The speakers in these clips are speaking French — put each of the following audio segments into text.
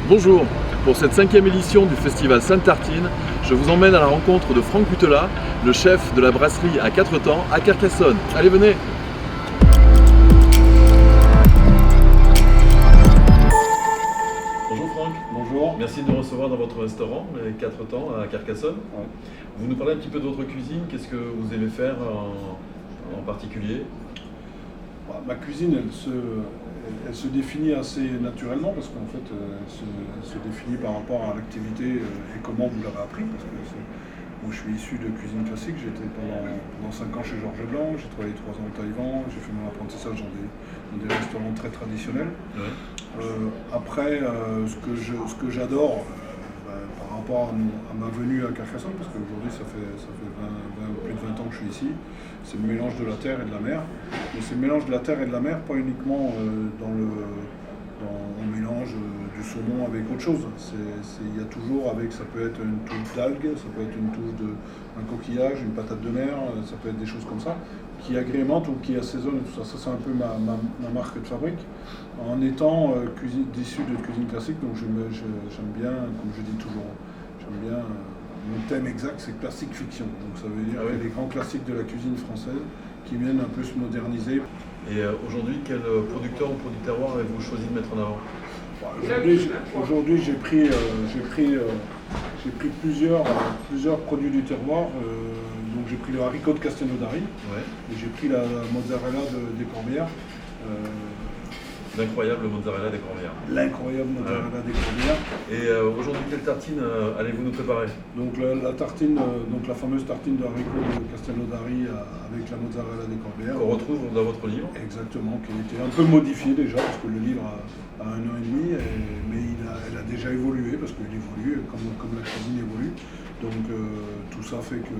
Bonjour, pour cette 5e édition du Festival Sainte-Tartine, je vous emmène à la rencontre de Franck Putela, le chef de la brasserie à 4 temps à Carcassonne. Allez, venez! Bonjour Franck. Bonjour. Merci de nous recevoir dans votre restaurant, les 4 temps à Carcassonne. Ouais. Vous nous parlez un petit peu de votre cuisine, qu'est-ce que vous aimez faire en particulier? Ma cuisine, elle se définit assez naturellement parce qu'en fait, elle se définit par rapport à l'activité et comment vous l'avez appris. Parce que moi, je suis issu de cuisine classique. J'étais pendant 5 ans chez Georges Blanc, j'ai travaillé 3 ans au Taïwan, j'ai fait mon apprentissage dans des restaurants très traditionnels. Ouais. Après, ce que j'adore par rapport à ma venue à Carcassonne, parce qu'aujourd'hui ça fait plus de 20 ans que je suis ici, c'est le mélange de la terre et de la mer. Mais c'est le mélange de la terre et de la mer, pas uniquement on mélange du saumon avec autre chose. Il y a toujours avec, ça peut être une touche d'algues, ça peut être une touche d'un coquillage, une patate de mer, ça peut être des choses comme ça, qui agrémentent ou qui assaisonnent et tout ça. Ça c'est un peu ma marque de fabrique. En étant issu de cuisine classique, donc j'aime bien, comme je dis toujours, j'aime bien, mon thème exact c'est classique fiction. Donc ça veut dire qu'il y a des grands classiques de la cuisine française qui viennent un peu se moderniser. Et aujourd'hui, quel producteur ou produit terroir avez-vous choisi de mettre en avant? Aujourd'hui, j'ai pris plusieurs produits du terroir. Donc j'ai pris le haricot de Castelnaudary, et j'ai pris la mozzarella des Corbières. L'incroyable mozzarella des Corbières. L'incroyable mozzarella des Corbières. Et aujourd'hui, quelle tartine allez-vous nous préparer? Donc la tartine, la fameuse tartine de haricot de Castelnaudary avec la mozzarella des Corbières. Qu'on retrouve dans votre livre. Exactement, qui a été un peu modifié déjà, parce que le livre a 1 an et demi, mais elle a déjà évolué, parce qu'il évolue comme la cuisine évolue. Donc tout ça fait que,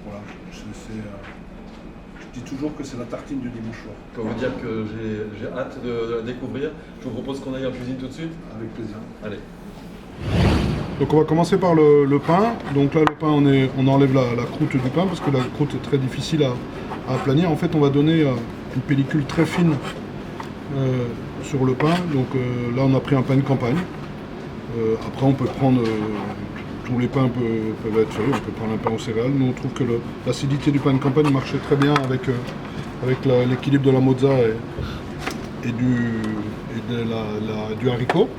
voilà, je dis toujours que c'est la tartine du dimanche soir. Je peux vous dire que j'ai hâte de la découvrir. Je vous propose qu'on aille en cuisine tout de suite. Avec plaisir. Allez. Donc on va commencer par le pain. Donc là le pain, on enlève la croûte du pain parce que la croûte est très difficile à aplanir. En fait on va donner une pellicule très fine sur le pain. Donc là on a pris un pain de campagne. Après on peut prendre... tous les pains peuvent être faits, on peut prendre un pain aux céréales. Nous on trouve que l'acidité du pain de campagne marchait très bien avec l'équilibre de la mozza et du haricot.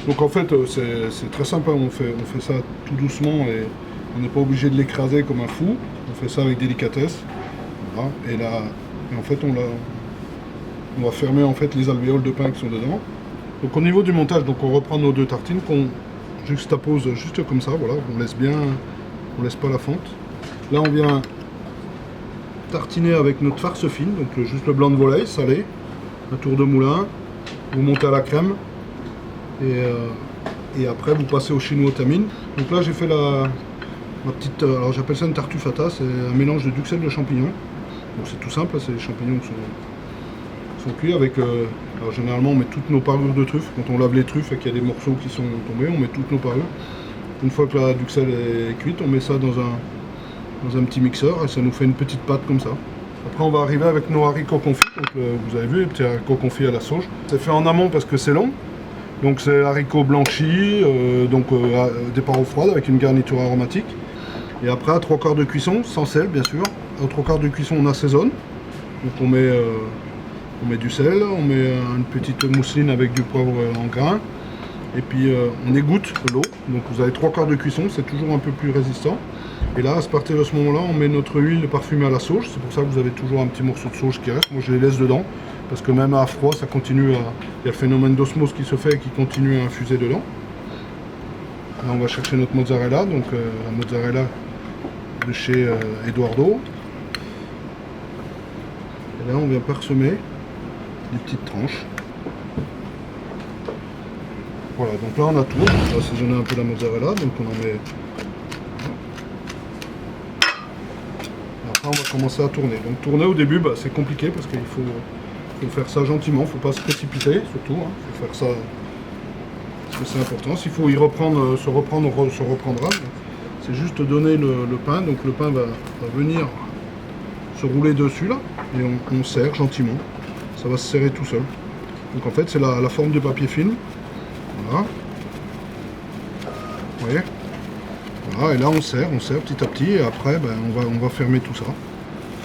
Donc en fait c'est très sympa, on fait ça tout doucement et on n'est pas obligé de l'écraser comme un fou. On fait ça avec délicatesse. Voilà. Et là, en fait on va fermer en fait les alvéoles de pain qui sont dedans. Donc au niveau du montage, donc on reprend nos 2 tartines qu'on juxtapose juste comme ça, voilà, on laisse pas la fente. Là on vient tartiner avec notre farce fine, donc juste le blanc de volaille salé, un tour de moulin, vous montez à la crème et après vous passez au chinois tamine. Donc là j'ai fait ma petite, alors j'appelle ça une tartufata, c'est un mélange de duxelles de champignons. Donc c'est tout simple, c'est les champignons qui sont cuits avec, alors généralement on met toutes nos parures de truffes, quand on lave les truffes et qu'il y a des morceaux qui sont tombés, on met toutes nos parures. Une fois que la duxelle est cuite, on met ça dans un petit mixeur et ça nous fait une petite pâte comme ça. Après on va arriver avec nos haricots confits, donc vous avez vu les petits haricots confits à la sauge. C'est fait en amont parce que c'est long, donc c'est haricots blanchis, départ eau froide avec une garniture aromatique. Et après à 3/4 de cuisson, sans sel bien sûr, à 3/4 de cuisson on assaisonne, donc on met du sel, on met une petite mousseline avec du poivre en grains, et puis on égoutte l'eau. Donc vous avez 3/4 de cuisson, c'est toujours un peu plus résistant. Et là, à partir de ce moment-là, on met notre huile parfumée à la sauge. C'est pour ça que vous avez toujours un petit morceau de sauge qui reste. Moi, je les laisse dedans, parce que même à froid, ça continue il y a le phénomène d'osmose qui se fait et qui continue à infuser dedans. Là, on va chercher notre mozzarella, donc la mozzarella de chez Eduardo. Et là, on vient parsemer des petites tranches. Voilà, donc là on a tout. On va assaisonner un peu la mozzarella, donc on en met. Après on va commencer à tourner. Donc tourner au début, c'est compliqué parce qu'il faut faire ça gentiment, il ne faut pas se précipiter surtout. Il faut faire ça parce que c'est important. S'il faut se reprendre, on se reprendra. C'est juste donner le pain, donc le pain va venir se rouler dessus là, et on serre gentiment. Ça va se serrer tout seul. Donc en fait c'est la forme de papier film. Voilà. Vous voyez? Voilà, et là on serre petit à petit, et après ben, on va fermer tout ça.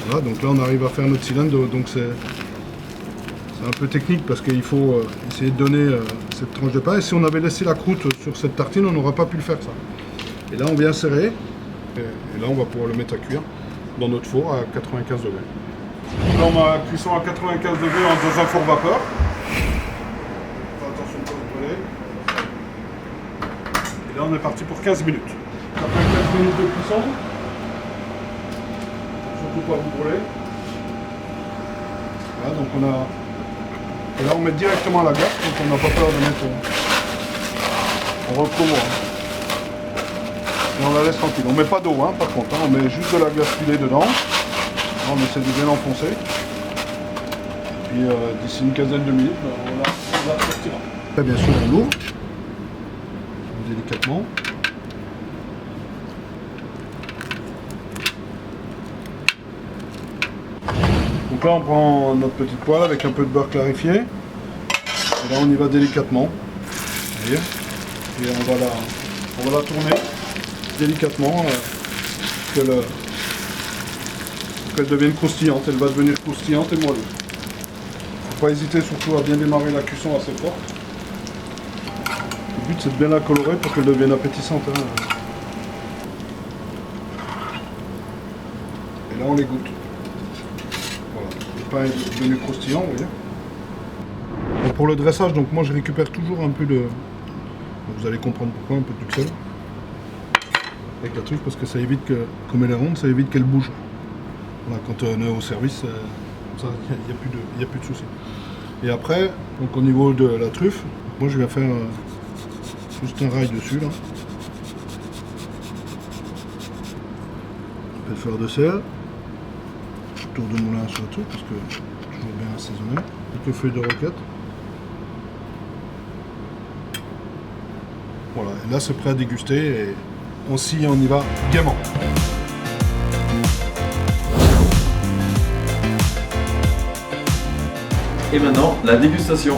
Voilà, donc là on arrive à faire notre cylindre, donc c'est un peu technique parce qu'il faut essayer de donner cette tranche de pain. Et si on avait laissé la croûte sur cette tartine, on n'aurait pas pu le faire ça. Et là on vient serrer, et là on va pouvoir le mettre à cuire dans notre four à 95 degrés. Là on a la cuisson à 95 degrés dans un four vapeur. Faites attention de ne pas vous brûler. Et là on est parti pour 15 minutes. Après 15 minutes de cuisson, surtout pas vous brûler. Voilà, donc on a... Et là on met directement à la glace, donc on n'a pas peur de mettre... On recouvre. Et on la laisse tranquille. On met pas d'eau par contre, on met juste de la glace pilée dedans. Là, on essaie de bien l'enfoncer. Et puis d'ici une quinzaine de minutes, on la sortira. Là bien sûr on l'ouvre. Délicatement. Donc là on prend notre petite poêle avec un peu de beurre clarifié. Et là on y va délicatement. Vous voyez ? Et on va la tourner délicatement pour qu'elle devienne croustillante. Elle va devenir croustillante et moelleux. Faut pas hésiter surtout à bien démarrer la cuisson assez forte. Le but c'est de bien la colorer pour qu'elle devienne appétissante. Et là on les goûte. Voilà, le pain est devenu croustillant, vous voyez. Donc pour le dressage, donc moi je récupère toujours un peu de... Vous allez comprendre pourquoi, un peu de duxelles avec la truffe, parce que ça évite que, comme elle est ronde, ça évite qu'elle bouge. Voilà, quand on est au service, il n'y a plus de soucis. Et après, donc au niveau de la truffe, moi je vais faire juste un rail dessus là. Un peu de fleur de sel, tour de moulin sur le truc, parce que toujours bien assaisonné. Quelques feuilles de roquette. Voilà, et là c'est prêt à déguster et on y va gaiement. Et maintenant, la dégustation.